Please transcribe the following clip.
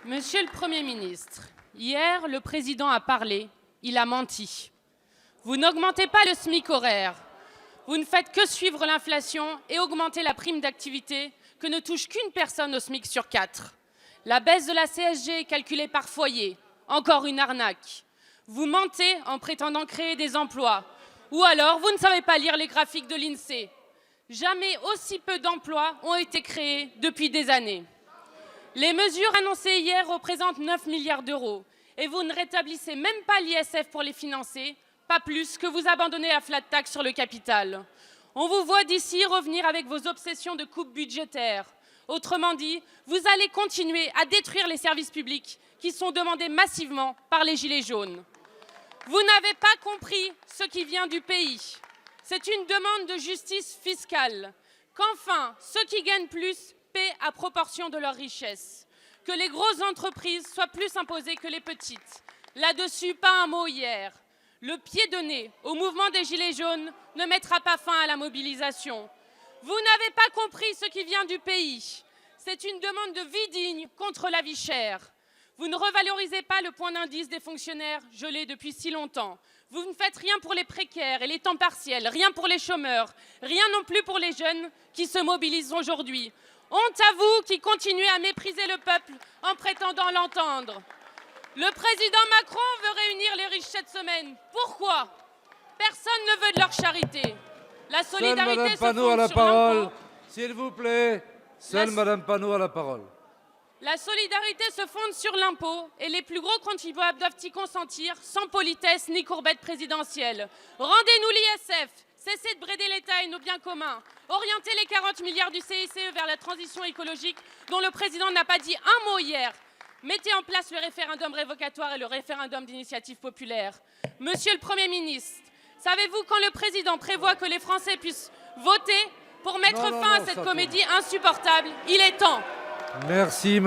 Monsieur le Premier ministre, hier, le président a parlé, il a menti. Vous n'augmentez pas le SMIC horaire. Vous ne faites que suivre l'inflation et augmenter la prime d'activité que ne touche qu'une personne au SMIC sur 4. La baisse de la CSG est calculée par foyer. Encore une arnaque. Vous mentez en prétendant créer des emplois. Ou alors, vous ne savez pas lire les graphiques de l'INSEE. Jamais aussi peu d'emplois ont été créés depuis des années. Les mesures annoncées hier représentent 9 milliards d'euros et vous ne rétablissez même pas l'ISF pour les financer, pas plus que vous abandonnez la flat tax sur le capital. On vous voit d'ici revenir avec vos obsessions de coupe budgétaire. Autrement dit, vous allez continuer à détruire les services publics qui sont demandés massivement par les gilets jaunes. Vous n'avez pas compris ce qui vient du pays. C'est une demande de justice fiscale. Qu'enfin, ceux qui gagnent plus paient à proportion de leur richesse. Que les grosses entreprises soient plus imposées que les petites. Là-dessus, pas un mot hier. Le pied de nez au mouvement des Gilets jaunes ne mettra pas fin à la mobilisation. Vous n'avez pas compris ce qui vient du pays. C'est une demande de vie digne contre la vie chère. Vous ne revalorisez pas le point d'indice des fonctionnaires gelé depuis si longtemps. Vous ne faites rien pour les précaires et les temps partiels, rien pour les chômeurs, rien non plus pour les jeunes qui se mobilisent aujourd'hui. Honte à vous qui continuez à mépriser le peuple en prétendant l'entendre. Le président Macron veut réunir les riches cette semaine. Pourquoi? Personne ne veut de leur charité. La solidarité se fonde sur l'impôt. S'il vous plaît, seule Madame Panot a la parole. La solidarité se fonde sur l'impôt et les plus gros contribuables doivent y consentir sans politesse ni courbette présidentielle. Rendez-nous l'ISF, cessez de brider l'État et nos biens communs. Orientez les 40 milliards du CICE vers la transition écologique dont le président n'a pas dit un mot hier. Mettez en place le référendum révocatoire et le référendum d'initiative populaire. Monsieur le Premier ministre, savez-vous quand le président prévoit que les Français puissent voter pour mettre fin à cette comédie insupportable? Il est temps. Merci.